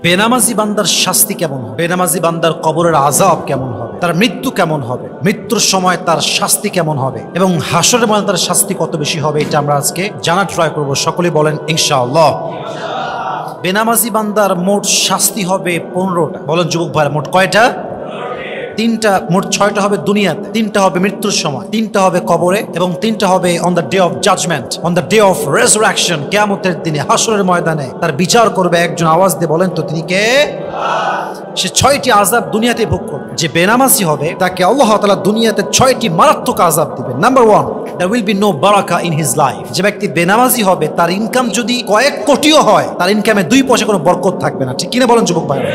বেনামাজি বান্দার শাস্তি কেমন হবে, বেনামাজি বান্দার কবরের আযাব কেমন হবে, তার মৃত্যু কেমন হবে, মৃত্যুর সময় তার শাস্তি কেমন হবে এবং হাসরের ময়দানে তার শাস্তি কত বেশি হবে, এটা আমরা আজকে জানার ট্রাই করব। সকলেই বলেন ইনশাআল্লাহ। বেনামাজি বান্দার মোট শাস্তি হবে 15টা। বলেন যুবক ভাইরা, মোট কয়টা? 3টা। মোট 6টা হবে দুনিয়াতে, 3টা হবে মৃত্যুর সময়, 3টা হবে কবরে এবং 3টা হবে on the day of judgement, on the day of resurrection. কিয়ামতের দিনে হাসরের ময়দানে তার বিচার করবে একজন। আওয়াজ দিয়ে বলেন তো তিনি কে? সে 6টি আযাব দুনিয়াতে ভোগ করবে। যে বেনামাজি হবে তাকে আল্লাহ তাআলা দুনিয়াতে 6টি মারাত্মক আযাব দিবেন। Number 1, there will be no baraka in his life। যে ব্যক্তি বেনামাজি হবে তার ইনকাম যদি কয়েক কোটিও হয়, তার ইনকামে 2 পয়সা কোনো বরকত থাকবে না। ঠিক কিনা বলেন যুবক ভাইরা?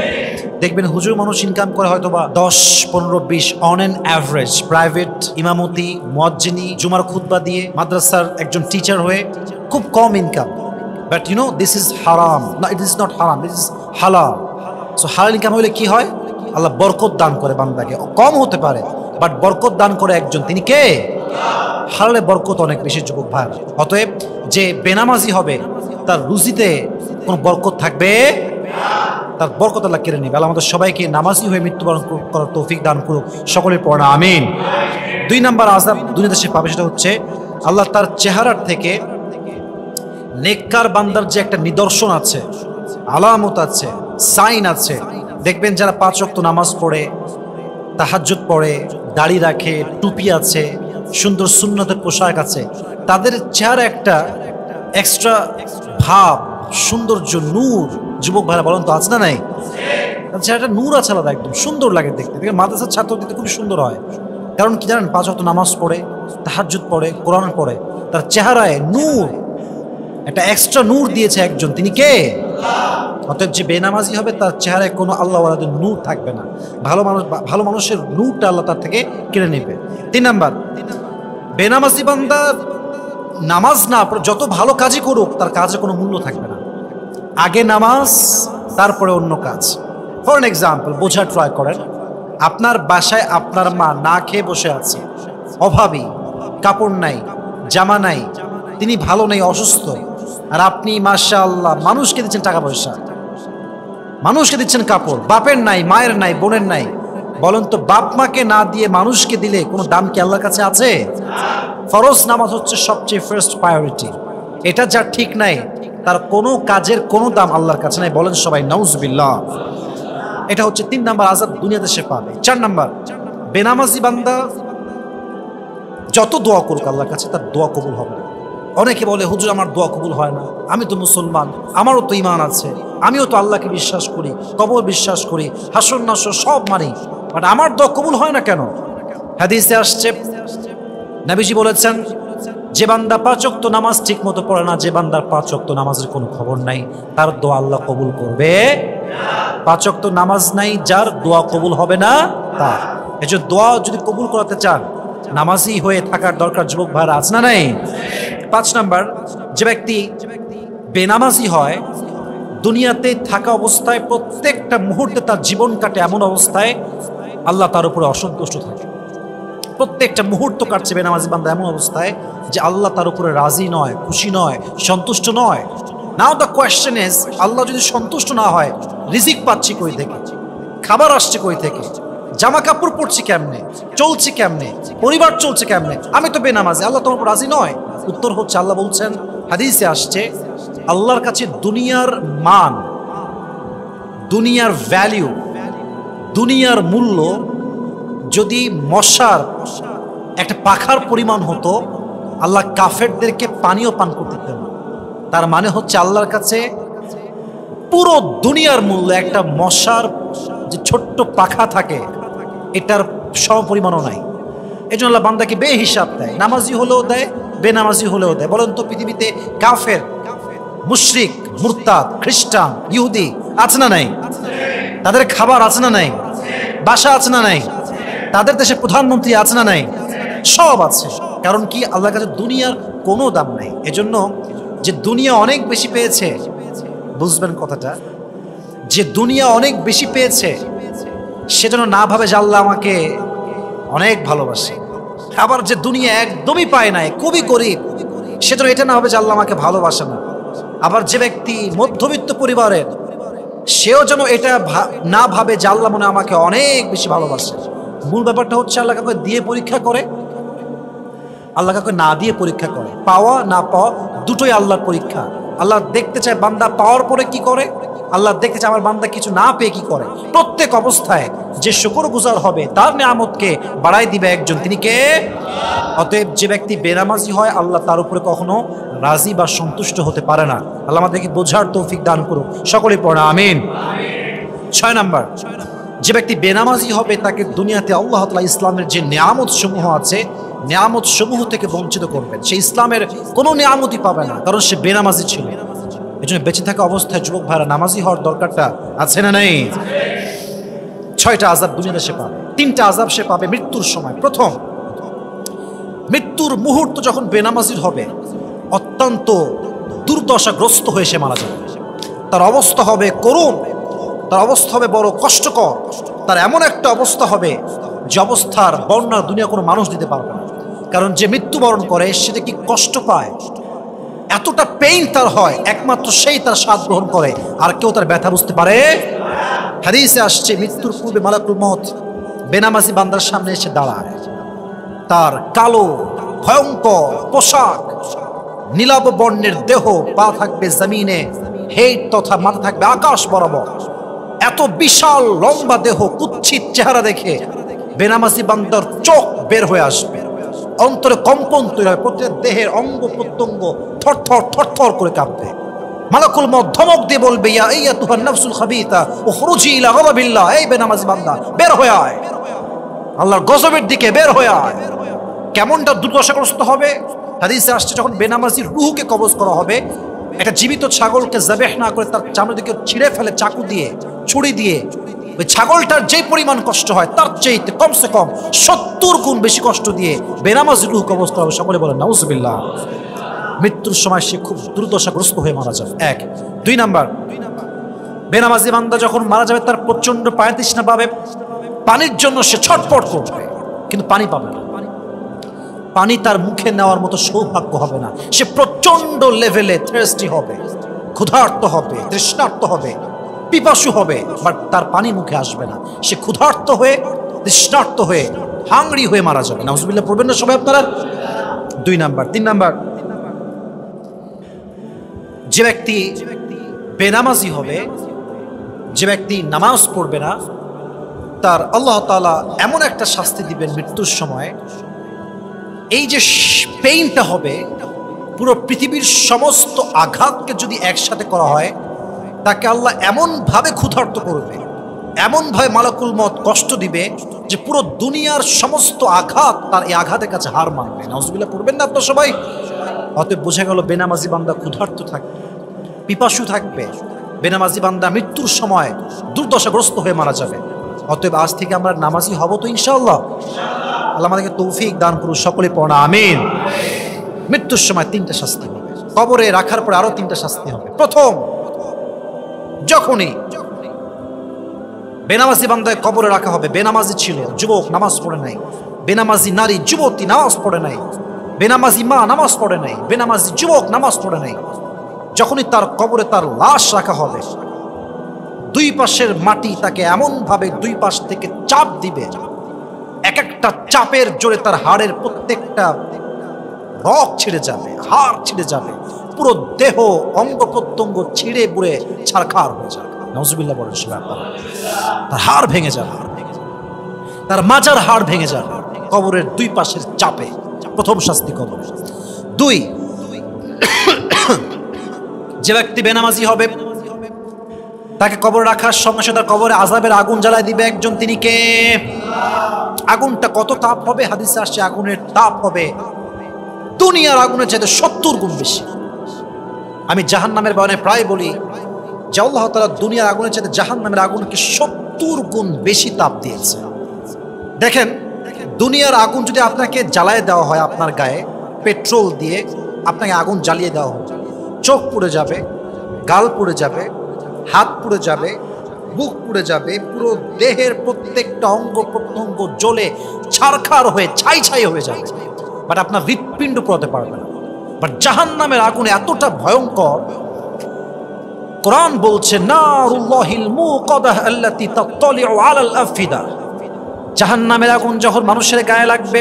দেখবেন হুজুর মানুষ ইনকাম করে হয়তো বা 10, 15, 20 অন এন অ্যাভারেজ। প্রাইভেট ইমামতি, মুয়াজ্জিনি, জুমার খুতবা দিয়ে, মাদ্রাসার একজন টিচার হয়ে খুব কম income. But you know this is হারাম। না, ইট ইজ নট হারাম, ইট ইজ হালাল। সো হালাল ইনকাম হলে কি হয়? আল্লাহ বরকত দান করে বান্দাকে। কম হতে পারে বাট বরকত দান করে একজন, তিনি কে? হালালে বরকত অনেক বেশি যুবক ভাই। অতএব যে বেনামাজি হবে তার রুজিতে কোনো বরকত থাকবে, তার বরকত আল্লাহ কেড়ে নেবে। আল্লাহ আমাদের সবাইকে নামাজি হয়ে মৃত্যুবরণ করার তৌফিক দান করুক। সকলের পড়া আমিন। 2 নাম্বার আযাব দুনিয়াতে সে পাবে, সেটা হচ্ছে আল্লাহ তার চেহারার থেকে নেককার বান্দার যে একটা নিদর্শন আছে, আলামত আছে, সাইন আছে। দেখবেন যারা 5 ওয়াক্ত নামাজ পড়ে, তাহাজ্জুদ পড়ে, দাড়ি রাখে, টুপি আছে, সুন্দর সুন্নতের পোশাক আছে, তাদের চেহারা একটা এক্সট্রা ভাব, সৌন্দর্য, নূর। যুবক ভাইরা বলেন তো আছে না নাই? চেহারাটা নূর আছে আলাদা, একদম সুন্দর লাগে দেখতে। দেখে মাদ্রাসার ছাত্র দিতে খুবই সুন্দর হয়। কারণ কি জানেন? 5 ওয়াক্ত নামাজ পড়ে, তাহাজ্জুদ পড়ে, কোরআন পড়ে, তার চেহারায় নূর, একটা এক্সট্রা নূর দিয়েছে একজন, তিনি কে? অতএব যে বেনামাজি হবে তার চেহারায় কোনো আল্লাহওয়ালাদের নূর থাকবে না। ভালো মানুষের নূরটা আল্লাহ তার থেকে কেড়ে নেবে। 3 নাম্বার, বেনামাজি বান্দা নামাজ না যত ভালো কাজই করুক তার কাজে কোনো মূল্য থাকবে না। আগে নামাজ, তারপরে অন্য কাজ। ফর এন এক্সাম্পল, বোঝা ট্রাই করেন। আপনার বাসায় আপনার মা না খেয়ে বসে আছে, অভাবী, কাপড় নাই, জামা নাই, তিনি ভালো নেই, অসুস্থ, আর আপনি মাশাআল্লাহ মানুষকে দিচ্ছেন টাকা পয়সা, মানুষকে দিচ্ছেন কাপড়। বাপের নাই, মায়ের নাই, বোনের নাই। বলেন তো বাপ মাকে না দিয়ে মানুষকে দিলে কোনো দাম কি আল্লাহর কাছে আছে? ফরজ নামাজ হচ্ছে সবচেয়ে ফার্স্ট প্রায়োরিটি। এটা যা ঠিক নাই তার কোনো কাজের কোনো দাম আল্লাহর কাছে নাই। বলেন সবাই নাউজুবিল্লাহ। এটা হচ্ছে 3 নাম্বার আযাব দুনিয়াতে সে পাবে। 4 নাম্বার, বেনামাজি বান্দা যত দোয়া করুক আল্লাহর কাছে তার দোয়া কবুল হবে না। অনেকে বলে হুজুর আমার দোয়া কবুল হয় না, আমি তো মুসলমান, আমারও তো ঈমান আছে, আমিও তো আল্লাহকে বিশ্বাস করি, কবর বিশ্বাস করি, হাসর নাসর সব মানি, বাট আমার দোয়া কবুল হয় না কেন? হাদিসে আসছে, নবীজি বলেছেন যে বান্দা 5 ওয়াক্ত নামাজ ঠিক মতো পড়ে না, যে বান্দার 5 ওয়াক্ত নামাজের কোনো খবর নাই, তার দোয়া আল্লাহ কবুল করবে না। 5 ওয়াক্ত নামাজ নাই যার, দোয়া কবুল হবে না তার। এই যে দোয়া যদি কবুল করাতে চান নামাজি হয়ে থাকার দরকার। যুবক ভাইরা আছে না নাই? 5 নাম্বার, যে ব্যক্তি বেনামাজি হয় দুনিয়াতে থাকা অবস্থায় প্রত্যেকটা মুহূর্তে তার জীবন কাটে এমন অবস্থায় আল্লাহ তার উপরে অসন্তুষ্ট থাকে। প্রত্যেকটা মুহূর্ত কাটছে বেনামাজি বান্দা এমন অবস্থায় যে আল্লাহ তার উপরে রাজি নয়, খুশি নয়, সন্তুষ্ট নয়। নাও দ্য কোয়েশ্চেন ইজ, আল্লাহ যদি সন্তুষ্ট না হয়, রিজিক পাচ্ছি কই থেকে, খাবার আসছে কই থেকে, জামা কাপড় পরছি কেমনে, চলছি কেমনে, পরিবার চলছে কেমনে, আমি তো বেনামাজি, আল্লাহ তোমার উপর রাজি নয়? উত্তর হচ্ছে আল্লাহ বলছেন, হাদিসে আসছে, আল্লাহর কাছে দুনিয়ার মান, দুনিয়ার ভ্যালিউ, দুনিয়ার মূল্য যদি মশার একটা পাখার পরিমাণ হতো, আল্লাহ কাফেরদেরকে পানিও পান করতে দিতেন না। তার মানে হচ্ছে আল্লাহর কাছে পুরো দুনিয়ার মূল্য একটা মশার যে ছোট্ট পাখা থাকে এটার সমপরিমাণও নাই। এই জন্য আল্লাহ বান্দাকে বেহিসাব দেয়, নামাজি হলেও দেয়, বেনামাজি হলেও দেয়। বলেন তো পৃথিবীতে কাফের, মুশরিক, মুরতাদ, খ্রিস্টান, ইহুদি আছে না নাই? তাদের খাবার আছে না নাই? বাসা আছে না নাই? তাদের দেশে প্রধানমন্ত্রী আছে না নাই? সব আছে। কারণ কি? আল্লাহর কাছে দুনিয়ার কোনো দাম নাই। এজন্য যে দুনিয়া অনেক বেশি পেয়েছে, বুঝবেন কথাটা, যে দুনিয়া অনেক বেশি পেয়েছে সেজন্য না ভাবে যে আল্লাহ আমাকে অনেক ভালোবাসে। আবার যে দুনিয়া একদমই পায় নাই, খুবই গরিব, সেজন্য এটা না হবে যে আল্লাহ আমাকে ভালোবাসে না। আবার যে ব্যক্তি মধ্যবিত্ত পরিবারের, সেও যেন এটা না ভাবে যে আল্লাহ মনে আমাকে অনেক বেশি ভালোবাসে। মূল ব্যাপারটা হচ্ছে আল্লাহ কাউকে দিয়ে পরীক্ষা করে, আল্লাহ কাউকে না দিয়ে পরীক্ষা করে। পাওয়া না পাওয়া দুটোই আল্লাহর পরীক্ষা। আল্লাহ দেখতে চায় বান্দা পাওয়ার পরে কি করে, আল্লাহ দেখতে চায় আমার বান্দা কিছু না পেয়ে কি করে। প্রত্যেক অবস্থায় যে শুকরগুজার হবে তার নিয়ামতকে বাড়াই দিবে একজন, তিনি কে? অতএব যে ব্যক্তি বেনামাজি হয় আল্লাহ তার উপরে কখনো রাজি বা সন্তুষ্ট হতে পারে না। আল্লাহ আমাদেরকে বোঝার তৌফিক দান করুক, সকলে পড়া আমিন। 6 নাম্বার, যে ব্যক্তি বেনামাজি হবে তাকে দুনিয়াতে আল্লাহ তাআলা ইসলামের যে নিয়ামত সমূহ আছে নিয়ামত সমূহ থেকে বঞ্চিত করবেন। সে ইসলামের কোনো নিয়ামতই পাবে না, কারণ সে বেনামাজি ছিল। এই জন্য বেঁচে থাকা অবস্থায় যুবক ভাইরা নামাজি হওয়ার দরকারটা আছে না নেই? 6টা আযাব দুনিয়াতে সে পাবে। 3টা আযাব সে পাবে মৃত্যুর সময়। প্রথম, মৃত্যুর মুহূর্ত যখন বেনামাজির হবে অত্যন্ত দুর্দশাগ্রস্ত হয়ে সে মারা যাবে। তার অবস্থা হবে করুণ, তার অবস্থা হবে বড় কষ্টকর। তার এমন একটা অবস্থা হবে যে অবস্থার বর্ণনা দুনিয়া কোনো মানুষ দিতে পারবে না। কারণ যে মৃত্যুবরণ করে সেটা কি কষ্ট পায়, এতটা পেইন তার হয়, একমাত্র সেই তার স্বাদ গ্রহণ করে, আর কেউ তার ব্যথা বুঝতে পারে। হাদিসে আসছে মৃত্যুর পূর্বে মালাকুল মউত বেনামাজি বান্দার সামনে এসে দাঁড়ায়। তার কালো ভয়ঙ্কর পোশাক, নীলাভ বর্ণের দেহ, পা থাকবে জমিনে, হেড তথা মাথা থাকবে আকাশ বরাবর। এত বিশাল লম্বা দেহ, কুৎসিত চেহারা দেখে বেনামাজি বান্দার চোখ বের হয়ে আসবে, অন্তরে কম্পন তৈরি হবে, প্রত্যেক দেহের অঙ্গ প্রত্যঙ্গ থরথর থরথর করে কাঁপবে। মালাকুল মউত ধমক দিয়ে বলবে, ইয়া আইয়াতুহান নাফসুল খাবিতা উখরুজি ইলা গাযাবিল্লাহ, এই বেনামাজি বান্দা বের হয়ে আয়, আল্লাহর গজবের দিকে বের হয়ে আয়। কেমনটা দুর্দশাগ্রস্ত হবে? হাদিসে আসছে যখন বেনামাজির রূহকে কবজ করা হবে, একটা জীবিত ছাগলকে যাবেহ না করে তার চামড়া দিকে ছিঁড়ে ফেলে চাকু দিয়ে, ছুরি দিয়ে, ওই ছাগলটার যে পরিমাণ কষ্ট হয় তার চাইতে কমসে কম 70 গুণ বেশি কষ্ট দিয়ে বেনামাজির রূহ কবজ করা হবে। সকলে বলেন নাউজুবিল্লাহ। মৃত্যুর সময় সে খুব দুর্দশাগ্রস্ত হয়ে মারা যাবে। 1। 2 নাম্বার, বেনামাজি বান্দা যখন মারা যাবে তার প্রচন্ড পানি তৃষ্ণা পাবে, পানির জন্য সে ছটফট করবে, কিন্তু পানি পাবে না। পানি তার মুখে নেওয়ার মতো সৌভাগ্য হবে না। সে প্রচন্ড লেভেলে থ্রাস্টি হবে, ক্ষুধার্ত হবে, তৃষ্ণার্ত হবে, পিপাসু হবে, বাট তার পানি মুখে আসবে না। সে ক্ষুধার্ত হয়ে, তৃষ্ণার্ত হয়ে, হাংরি হয়ে মারা যাবে। নাউজুবিল্লাহ পড়বেন না সবাই আপনারা? 2 নাম্বার। 3 নাম্বার, যে ব্যক্তি বেনামাজি হবে, যে ব্যক্তি নামাজ পড়বে না, তার আল্লাহ তাআলা এমন একটা শাস্তি দিবেন মৃত্যুর সময়, এই যে পেইনটা হবে, পুরো পৃথিবীর সমস্ত আঘাতকে যদি একসাথে করা হয় তাকে আল্লাহ এমনভাবে ক্ষুধার্ত করবে, এমনভাবে মালাকুল মউত কষ্ট দিবে যে পুরো দুনিয়ার সমস্ত আঘাত তার এই আঘাতের কাছে হার মানবে। নাউজুবিল্লাহ পড়বেন না আপনারা সবাই? অতএব বোঝা গেল বেনামাজি বান্দা ক্ষুধার্ত থাকবে, পিপাসু থাকবে, বেনামাজি বান্দা মৃত্যুর সময় দুর্দশাগ্রস্ত হয়ে মারা যাবে। অতএব আজ থেকে আমরা নামাজি হব তো ইনশাআল্লাহ। আল্লাহ আমাদেরকে তৌফিক দান করুন, সকলে পড়া আমিন। মৃত্যুর সময় 3টা শাস্তি হবে, কবরে রাখার পরে আরো 3টা শাস্তি হবে। প্রথম, যখনই বেনামাজি বান্দায় কবরে রাখা হবে, বেনামাজি ছিল, যুবক নামাজ পড়ে নাই, বেনামাজি নারী যুবতী নামাজ পড়ে নাই, বেনামাজি মা নামাজ পড়ে নাই, বেনামাজি যুবক নামাজ পড়ে নাই, যখনই তার কবরে তার লাশ রাখা হবে, 2 পাশের মাটি তাকে এমন ভাবে 2 পাশ থেকে চাপ দিবে, এক একটা চাপের জোরে তার হাড়ের প্রত্যেকটা রগ ছিঁড়ে যাবে, হাড় ছিঁড়ে যাবে, পুরো দেহ অঙ্গ প্রত্যঙ্গ ছিঁড়ে বুড়ে ছারখার হয়ে যাবে। নাউজুবিল্লাহ বলেন সবাই আপনারা। তার হাড় ভেঙে যাবে, তার মাজার হাড় ভেঙে যাবে কবরের 2 পাশের চাপে। প্রথম শাস্তি কবর। 2, যে ব্যক্তি বেনামাজি হবে তাকে কবরে রাখার সঙ্গে সাথে তার কবরে আযাবের আগুন জ্বালায় দিবে একজন, তিনি কে? আগুনটা কত তাপ হবে? হাদিসে আসছে আগুনের তাপ হবে দুনিয়ার আগুনের চাইতে 70 গুণ বেশি। আমি জাহান্নামের বয়ানে প্রায় বলি যে আল্লাহ তাআলা দুনিয়ার আগুনের চাইতে জাহান্নামের আগুনকে 70 গুণ বেশি তাপ দিয়েছে। দেখেন, দুনিয়ার আগুন যদি আপনাকে জ্বালায় দেওয়া হয়, আপনার গায়ে পেট্রোল দিয়ে আপনাকে আগুন জ্বালিয়ে দেওয়া হয়, চোখ পুড়ে যাবে, গাল পুড়ে যাবে, হাত পুড়ে যাবে, বুক পুড়ে যাবে, পুরো দেহের প্রত্যেকটা অঙ্গ প্রত্যঙ্গ জ্বলে ছারখার হয়ে ছাই ছাই হয়ে যাবে, বাট আপনার হৃৎপিণ্ড পোড়াতে পারবে না। বাট জাহান্নামের আগুন এতটা ভয়ঙ্কর, কোরআন বলছে নারুল্লাহিল মুকাদাহ আল্লাতী তাত্তালিউ আলাল আফিদা, জাহান্নামের আগুন যখন মানুষের গায়ে লাগবে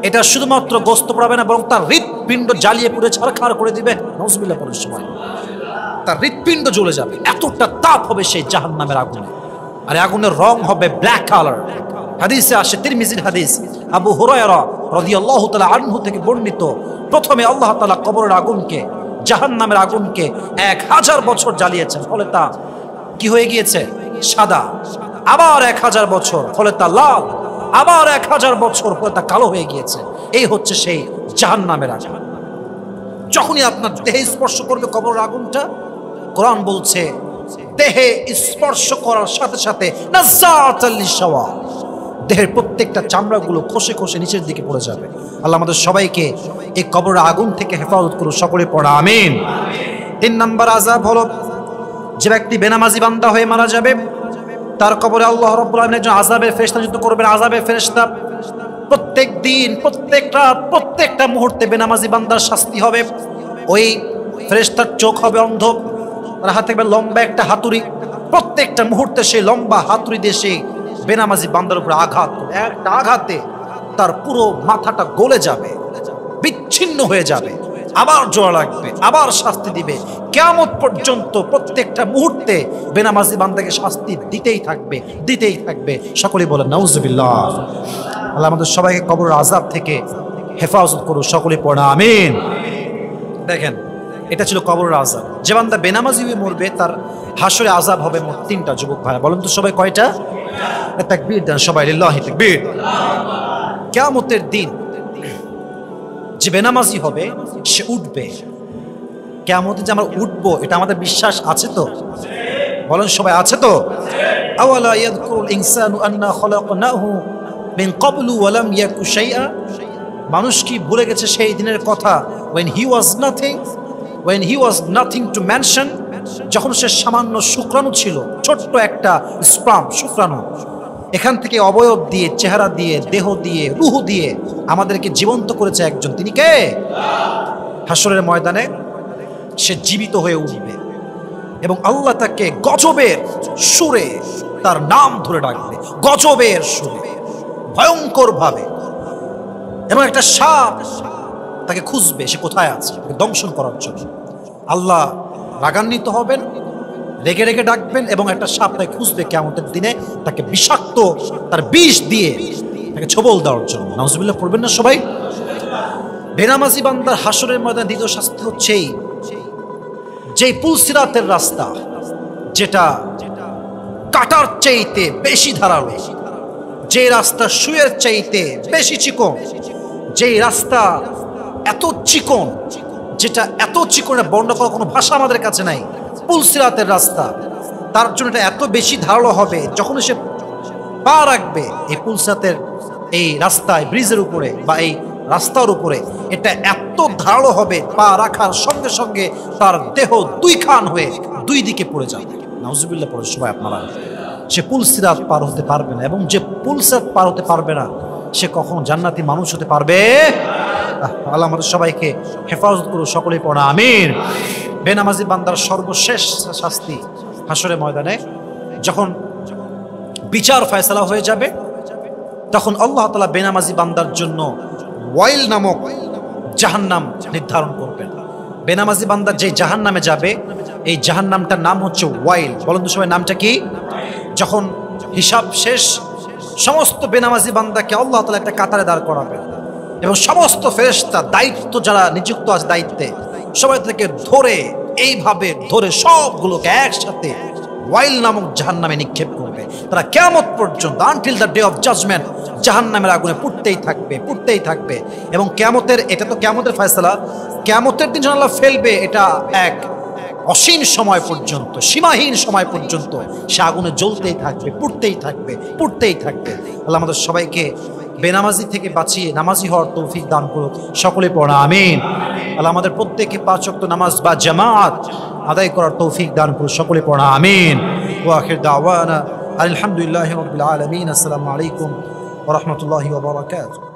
এটা শুধুমাত্র গোস্ত পোড়াবে না, বরং তার হৃৎপিণ্ড জ্বালিয়ে পুড়ে ছারখার করে দিবে। নাউজুবিল্লাহ পড়ার সময় তার হৃৎপিণ্ড জ্বলে যাবে, এতটা তাপ হবে সেই জাহান্নামের আগুনে। আর আগুনের রং হবে ব্ল্যাক কালার। হাদিসে আসে, তিরমিজির হাদিস, আবু হুরায়রা রাদিয়াল্লাহু তাআলা আনহু থেকে বর্ণিত, প্রথমে আল্লাহ তাআলা কবরের আগুনকে, জাহান্নামের আগুনকে 1000 বছর জ্বালিয়েছেন, ফলে তা কি হয়ে গিয়েছে? সাদা। আবার 1000 বছর, ফলে তা লাল। আবার 1000 বছর, ফলে তা কালো হয়ে গিয়েছে। এই হচ্ছে সেই জাহান্নামের আগুন। যখনই আপনার দেহে স্পর্শ করবে কবরের আগুনটা, কোরআন বলছে দেহে স্পর্শ করার সাথে সাথে নাযাআতাল লিশাওয়া, দেহের প্রত্যেকটা চামড়াগুলো খসে খসে নিচের দিকে পড়ে যাবে। আল্লাহ আমাদের সবাইকে এই কবরের আগুন থেকে হেফাজত করুন, সকলে পড়া আমিন। 3 নম্বর আযাব হলো, যে ব্যক্তি বেনামাজি বান্দা হয়ে মারা যাবে তার কবরে আল্লাহ রাব্বুল আলামিন একজন আযাবের ফেরেশতা নিযুক্ত করবেন। আযাবের ফেরেশতা প্রত্যেক দিন, প্রত্যেক রাত, প্রত্যেকটা মুহূর্তে বেনামাজি বান্দার শাস্তি হবে। ওই ফেরেশতার চোখ হবে অন্ধ, তার হাতে থাকবে লম্বা একটা হাতুড়ি। প্রত্যেকটা মুহূর্তে সেই লম্বা হাতুড়ি দিয়ে সেই বেনামাজি বান্দার উপরে আঘাত করবে। একটা আঘাতে তার পুরো মাথাটা গলে যাবে, বিচ্ছিন্ন হয়ে যাবে, আবার জোড়া লাগবে, আবার শাস্তি দিবে। কিয়ামত পর্যন্ত প্রত্যেকটা মুহূর্তে বেনামাজি বান্দাকে শাস্তি দিতেই থাকবে, দিতেই থাকবে। সকলেই বলেন নাউজুবিল্লাহ। আল্লাহ আমাদের সবাইকে কবরের আযাব থেকে হেফাজত করুন, সকলেই পড়া আমিন। দেখেন, এটা ছিল কবরের আযাব। যে বান্দা বেনামাজি হয়ে মরবে তার হাসরে আযাব হবে মোট 3টা। যুবক ভাই বলেন তো সবাই কয়টা? তাকবীর দেন সবাই, লিল্লাহি তাকবীর। কিয়ামতের দিন যে বেনামাজি হবে সে উঠবে। কিয়ামতে যে আমরা উঠবো এটা আমাদের বিশ্বাস আছে তো? বলেন সবাই, আছে তো? আওয়ালা ইয়াযকুরুল ইনসানু আন্না খালাকনাহু মিন ক্বাবলু ওয়া লাম ইয়াকু শাইআ, মানুষ কি ভুলে গেছে সেই দিনের কথা? when he was nothing to mention, যখন সে সামান্য শুক্রাণু ছিল, ছোট্ট একটা স্পার্ম শুক্রাণু। এখান থেকে অবয়ব দিয়ে, চেহারা দিয়ে, দেহ দিয়ে, রূহ দিয়ে আমাদেরকে জীবন্ত করেছে একজন। তিনি কে? হাসরের ময়দানে সে জীবিত হয়ে উঠবে এবং আল্লাহ তাকে গজবের সুরে তার নাম ধরে ডাকবে, গজবের সুরে, ভয়ঙ্কর ভাবে। এবং একটা সাপ তাকে খুঁজবে, সে কোথায় আছে, তাকে দংশন করার জন্য। আল্লাহ রাগান্বিত হবেন, রেগে রেগে ডাকবেন এবং একটা সাপ তাকে খুঁজবে কিয়ামতের দিনে, তাকে বিষাক্ত তার বিষ দিয়ে তাকে ছোবল দেওয়ার জন্য। নাউজুবিল্লাহ পড়বেন না সবাই? বেনামাজি বান্দার হাসরের ময়দানে দ্বিতীয় শাস্তি হচ্ছে যেই পুলসিরাতের রাস্তা, যেটা কাটার চাইতে বেশি ধারালো, যে রাস্তা সুয়ের চাইতে বেশি চিকন, যেই রাস্তা এত চিকন, যেটা এত চিকনের বর্ণনা করার কোনো ভাষা আমাদের কাছে নাই। পুলসিরাতের রাস্তা, তার জন্য এটা এত বেশি ধারালো হবে, যখন সে পা রাখবে এই পুলসিরাতের এই রাস্তায়, ব্রিজের উপরে বা এই রাস্তার উপরে, এটা এত ধারালো হবে, পা রাখার সঙ্গে সঙ্গে তার দেহ 2 খান হয়ে 2 দিকে পড়ে যাবে। নাউজুবিল্লাহ পড়ে সবাই আপনারা। সে পুলসিরাত পার হতে পারবে না, এবং যে পুলসিরাত পার হতে পারবে না সে কখনো জান্নাতি মানুষ হতে পারবে? আল্লাহ আমাদের সবাইকে হেফাজত করুন, সকলেই পড়া আমিন। বেনামাজি বান্দার সর্বশেষ শাস্তি হাসরের ময়দানে যখন বিচার ফয়সালা হয়ে যাবে, তখন আল্লাহ তাআলা বেনামাজি বান্দার জন্য ওয়াইল নামক জাহান্নাম নির্ধারণ করবেন। বেনামাজি বান্দা যে জাহান্নামে যাবে, এই জাহান্নামটার নাম হচ্ছে ওয়াইল। বলেন তো সবাই নামটা কি? যখন হিসাব শেষ, সমস্ত বেনামাজি বান্দাকে আল্লাহ তাআলা একটা কাতারে দাঁড় করাবেন এবং সমস্ত ফেরেশতা, দায়িত্ব যারা নিযুক্ত আছে দায়িত্বে, সবাই থেকে ধরে, এইভাবে ধরে সবগুলোকে একসাথে ওয়াইল নামক জাহান্নামে নিক্ষেপ করবে। তারা কিয়ামত পর্যন্ত, until the day of judgement, জাহান্নামের আগুনে পুড়তেই থাকবে, পুড়তেই থাকবে। এবং কিয়ামতের, এটা তো কিয়ামতের ফয়সালা, কিয়ামতের দিন যখন আল্লাহ ফেলবে, এটা এক অসীম সময় পর্যন্ত, সীমাহীন সময় পর্যন্ত সে আগুনে জ্বলতেই থাকবে, পুড়তেই থাকবে, পুড়তেই থাকবে। আল্লাহ আমাদের সবাইকে বেনামাজি থেকে বাঁচিয়ে নামাজি হওয়ার তৌফিক দান করুক, সকলে পড়া আমিন। আল্লাহ আমাদের প্রত্যেককে 5 ওয়াক্ত নামাজ বা জামাত আদায় করার তৌফিক দান করুক, সকলে পড়া আমিন। ওয়া আখির দাওয়ানা আলহামদুলিল্লাহি রাব্বিল আলামিন। আসসালামু আলাইকুম ওয়া রাহমাতুল্লাহি ওয়া বারাকাতুহু।